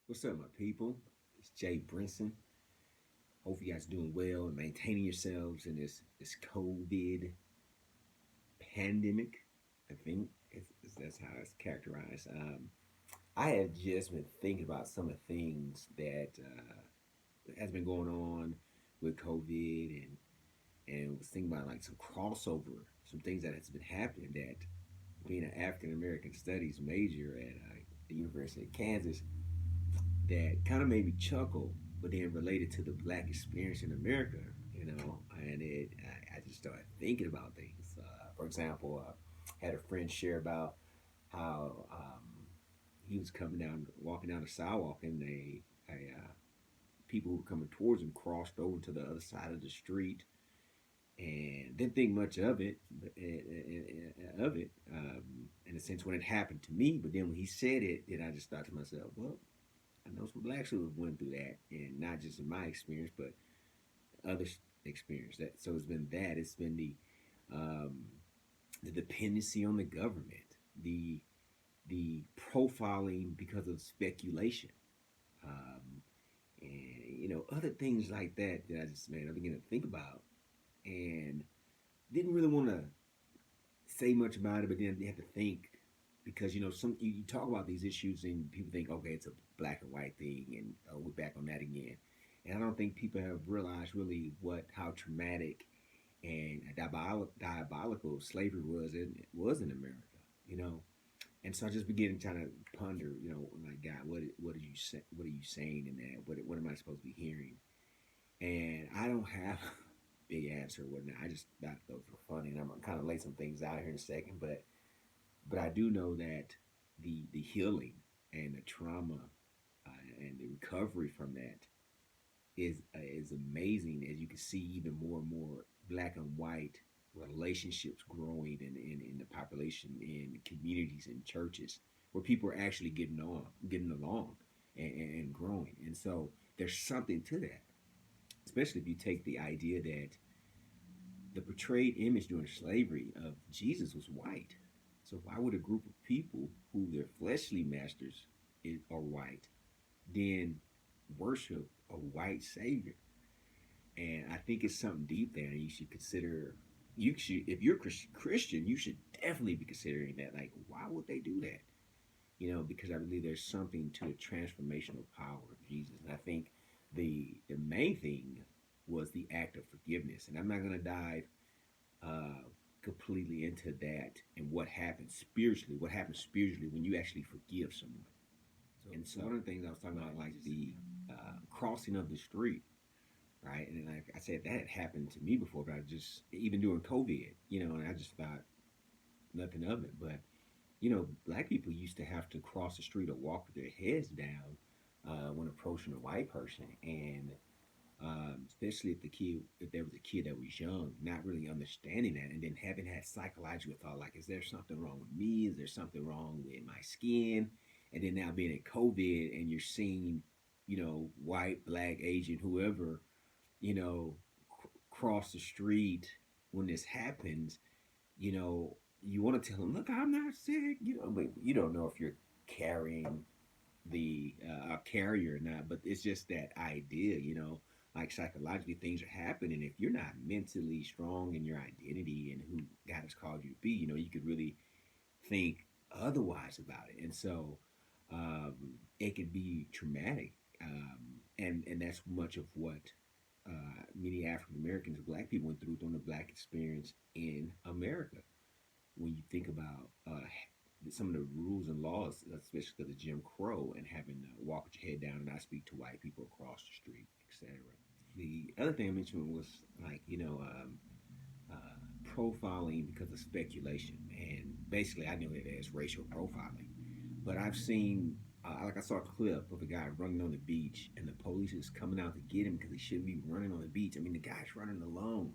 What's up, my people? It's Jay Brinson. Hope you guys doing well and maintaining yourselves in this COVID pandemic. I think that's how it's characterized. I have just been thinking about some of the things that has been going on with COVID and was thinking about like some crossover, some things that has been happening that being an African American studies major at the University of Kansas that kind of made me chuckle, but then related to the black experience in America, and I just started thinking about things. For example, had a friend share about how he was coming down, walking down the sidewalk, and people who were coming towards him crossed over to the other side of the street, and didn't think much of it, in a sense when it happened to me. But then when he said it, then I just thought to myself, well, I know some blacks who have went through that, and not just in my experience, but others' experience. That so it's been that. It's been um, the dependency on the government, the profiling because of speculation, um, and other things like that that I began to think about, and didn't really want to say much about it, but then you have to think because you talk about these issues and people think okay it's a black and white thing and we're back on that again, and I don't think people have realized really how traumatic and diabolical slavery was in America, you know. And so I just began trying to ponder, like God, what are you say, what are you saying in that? What am I supposed to be hearing? And I don't have a big answer or whatnot. I just thought those were funny, and I'm gonna kind of lay some things out here in a second. But I do know that the healing and the trauma and the recovery from that is amazing. As you can see, even more and more black and white relationships growing in the population, in communities, in churches, where people are actually getting along, and growing. And so there's something to that, especially if you take the idea that the portrayed image during slavery of Jesus was white. So why would a group of people who their fleshly masters are white then worship a white savior? And I think it's something deep there, and you should consider. You should, if you're Christian, you should definitely be considering that. Like, why would they do that? Because I believe there's something to the transformational power of Jesus, and I think the main thing was the act of forgiveness. And I'm not going to dive uh, completely into that and what happens spiritually when you actually forgive someone. And so one of the things I was talking about, like the crossing of the street, right? And like I said, that had happened to me before, but I just even during COVID, and I just thought nothing of it. But black people used to have to cross the street or walk with their heads down when approaching a white person, and especially if there was a kid that was young, not really understanding that, and then having that psychological thought like, is there something wrong with me? Is there something wrong with my skin? And then now being in COVID, and you're seeing, white, black, Asian, whoever, cross the street when this happens, you want to tell them, look, I'm not sick, but you don't know if you're carrying the carrier or not. But it's just that idea, like psychologically things are happening. If you're not mentally strong in your identity and who God has called you to be, you could really think otherwise about it. And so it can be traumatic. And that's much of what many African Americans, black people, went through during the black experience in America. When you think about some of the rules and laws, especially because of Jim Crow and having to walk with your head down and not speak to white people across the street, etc. The other thing I mentioned was like profiling because of speculation, and basically I know it as racial profiling. But I've seen like I saw a clip of a guy running on the beach, and the police is coming out to get him because he shouldn't be running on the beach. I mean, the guy's running alone,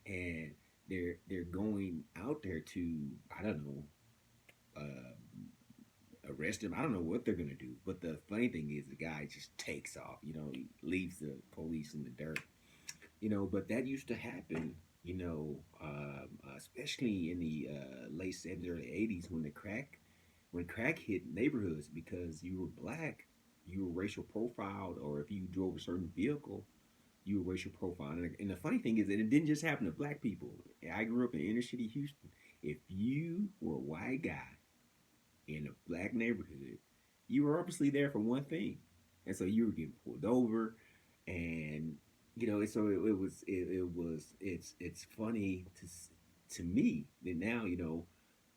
and they're going out there to, I don't know, arrest him. I don't know what they're gonna do. But the funny thing is, the guy just takes off. He leaves the police in the dirt. But that used to happen. Especially in the late '70s, early '80s when crack hit neighborhoods because you were black. you were racial profiled, or if you drove a certain vehicle, you were racial profiled. And the funny thing is that it didn't just happen to black people. I grew up in inner city Houston. If you were a white guy in a black neighborhood, you were obviously there for one thing, and so you were getting pulled over, and it's funny to me that now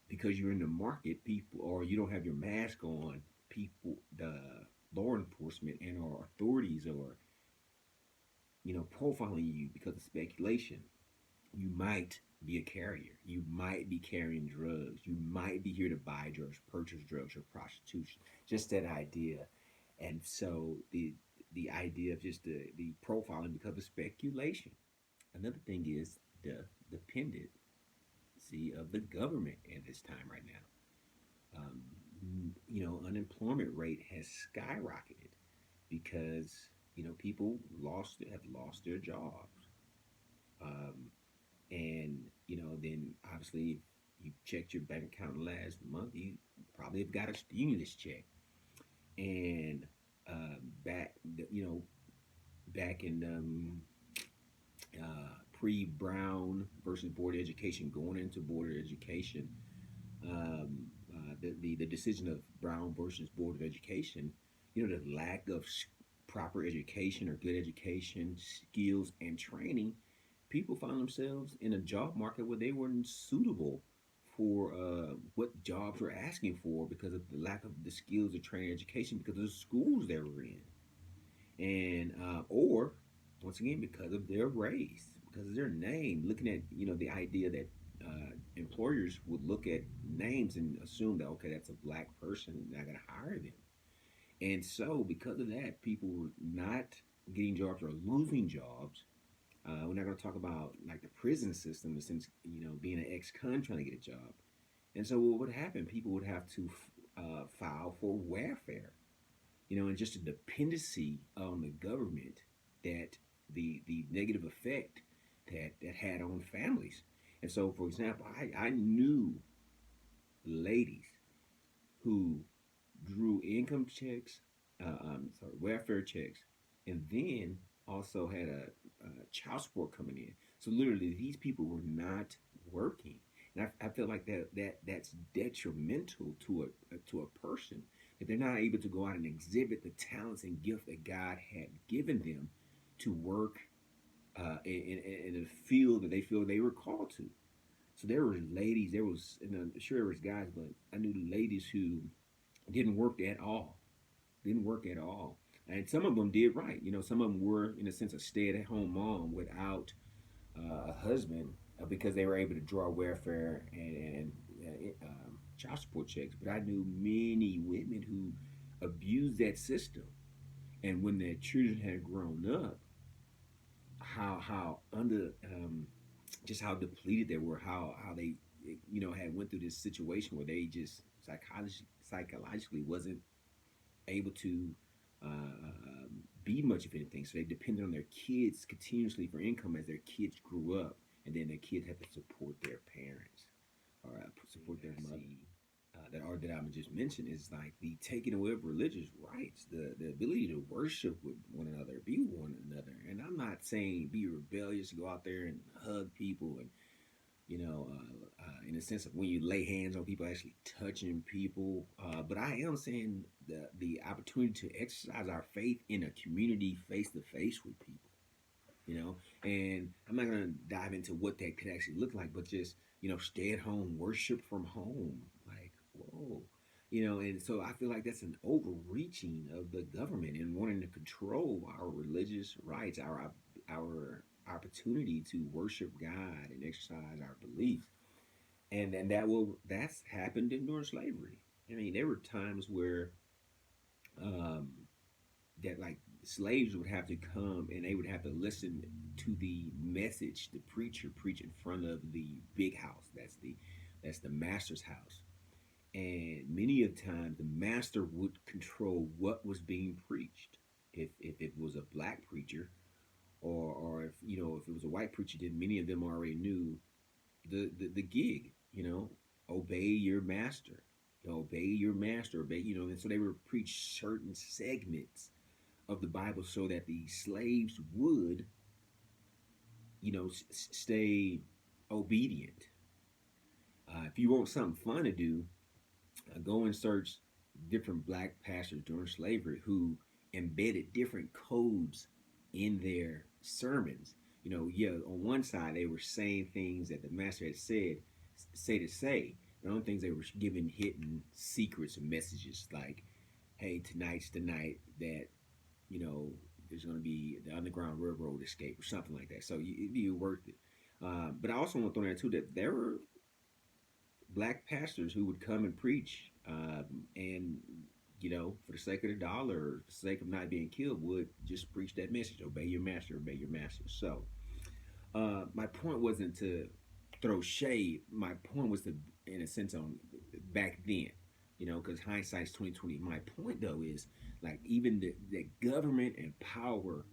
because you're in the market, people, or you don't have your mask on, people, the law enforcement and our authorities are profiling you because of speculation. You might be a carrier. You might be carrying drugs. You might be here to buy drugs, purchase drugs, or prostitution. Just that idea. And so the idea of just the profiling because of speculation. Another thing is the dependency of the government at this time right now. Unemployment rate has skyrocketed because people have lost their jobs. Um, and then obviously you checked your bank account last month, you probably have got a stimulus check. And back you know back in pre-Brown versus board education, going into board education, the decision of Brown versus board of education, the lack of proper education or good education skills and training, people found themselves in a job market where they weren't suitable for what jobs were asking for because of the lack of the skills of training education because of the schools they were in, and or once again because of their race, because of their name. Looking at the idea that employers would look at names and assume that okay, that's a black person, not going to hire them. And so because of that, people were not getting jobs or losing jobs. We're not going to talk about like the prison system, since being an ex-con trying to get a job. And so what would happen? People would have to file for welfare, and just a dependency on the government, that the negative effect that had on families. And so, for example, I knew ladies who drew income checks, welfare checks, and then also had a child support coming in. So literally, these people were not working, and I feel like that's detrimental to a person, that they're not able to go out and exhibit the talents and gift that God had given them to work in a field that they feel they were called to. So there were ladies, and I'm sure there was guys, but I knew ladies who didn't work at all, didn't work at all. And some of them did right. Some of them were, in a sense, a stay-at-home mom without a husband, because they were able to draw welfare and child support checks. But I knew many women who abused that system, and when their children had grown up, how under just how depleted they were, how they had went through this situation where they just psychologically wasn't able to be much of anything. So they depended on their kids continuously for income as their kids grew up, and then their kids had to support their parents or support their mother. That art that I'm just mentioned is like the taking away of religious rights, the ability to worship with one another, be with one another. And I'm not saying be rebellious, go out there and hug people, and in the sense of when you lay hands on people, actually touching people. But I am saying the opportunity to exercise our faith in a community face to face with people. And I'm not gonna dive into what that could actually look like, but just stay at home, worship from home, like whoa. And so I feel like that's an overreaching of the government and wanting to control our religious rights, our opportunity to worship God and exercise our beliefs. And that's happened during slavery. I mean, there were times where um, that like slaves would have to come and they would have to listen to the message the preacher preach in front of the big house. That's the master's house. And many of the times the master would control what was being preached. If it was a black preacher, or if it was a white preacher, then many of them already knew the gig. Obey your master. obey your master, obey, and so they would preach certain segments of the Bible so that the slaves would, stay obedient. If you want something fun to do, go and search different black pastors during slavery who embedded different codes in their sermons. Yeah, on one side they were saying things that the master had say, but on things they were giving hidden secrets and messages like, "Hey, tonight's the night that you know there's going to be the Underground Railroad escape" or something like that. So it'd be worth it. But I also want to throw in there too that there were black pastors who would come and preach, and for the sake of the dollar, or the sake of not being killed, would just preach that message: obey your master, obey your master. So my point wasn't to throw shade. My point was to, in a sense, on back then, because hindsight's 2020. My point though is like even the government and power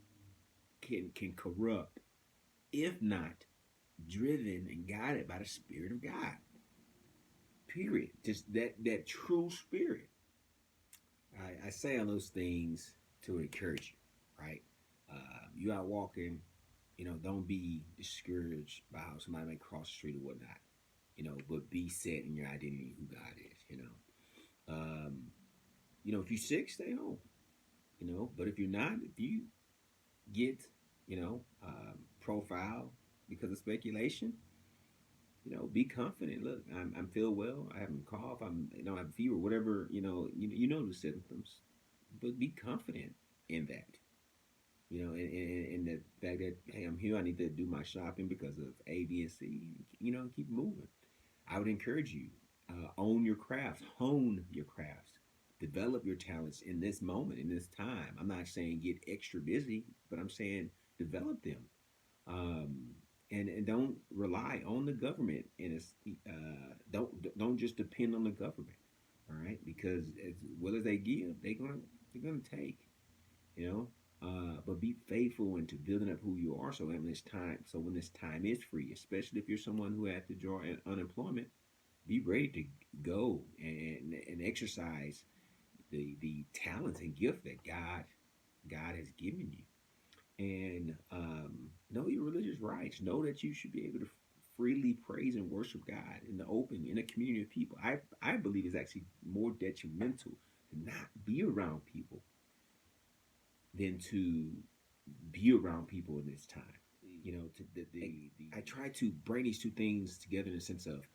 can corrupt if not driven and guided by the Spirit of God. Period. Just that true spirit. I say all those things to encourage you, right? You out walking, don't be discouraged by how somebody may cross the street or whatnot, but be set in your identity who God is, if you're sick, stay home, but if you're not, if you get, profile because of speculation, be confident. Look, I'm feel well. I haven't cough. I don't have a fever. Whatever. You know the symptoms, but be confident in that. And the fact that hey, I'm here. I need to do my shopping because of A, B, and C. Keep moving. I would encourage you own your crafts, hone your crafts, develop your talents in this moment, in this time. I'm not saying get extra busy, but I'm saying develop them. Um, and don't rely on the government and it's don't just depend on the government, all right, because as well as they give they're gonna take, you know but be faithful into building up who you are, so when this time is free, especially if you're someone who had to draw unemployment, be ready to go and exercise the talents and gift that God has given you, and know your religious rights. Know that you should be able to freely praise and worship God in the open in a community of people. I believe it's actually more detrimental to not be around people than to be around people in this time. I try to bring these two things together in the sense of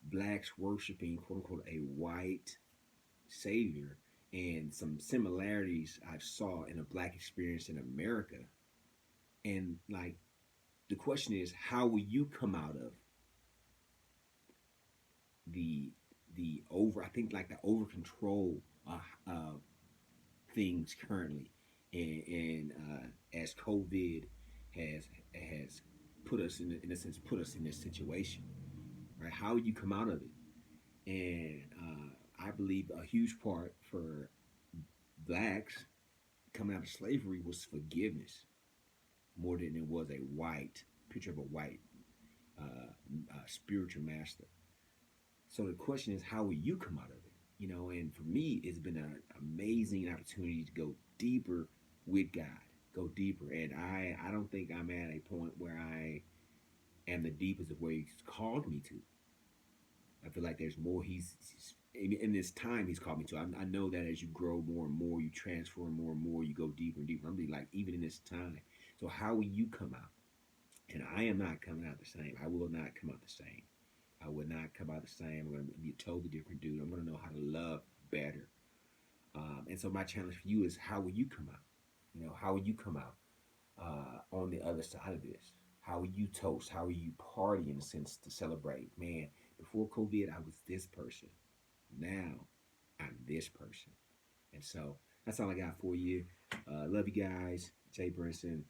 blacks worshiping quote unquote a white savior, and some similarities I saw in a black experience in America. And like the question is, how will you come out of the over? I think like the over control things currently, and as COVID has put us in a sense put us in this situation, right? How will you come out of it? And I believe a huge part for blacks coming out of slavery was forgiveness more than it was a white picture of a white spiritual master. So the question is, how will you come out of it? And for me, it's been an amazing opportunity to go deeper with God, go deeper. And I don't think I'm at a point where I am the deepest of where He's called me to. I feel like there's more. He's in this time He's called me to. I know that as you grow more and more, you transform more and more, you go deeper and deeper. I'm really like even in this time. So how will you come out? And I am not coming out the same. I will not come out the same. I would not come out the same. I'm going to be a totally different dude. I'm going to know how to love better. And so my challenge for you is, how will you come out? How will you come out on the other side of this? How will you toast? How will you party in a sense to celebrate? Man, before COVID, I was this person. Now I'm this person. And so that's all I got for you. Love you guys. Jay Brinson.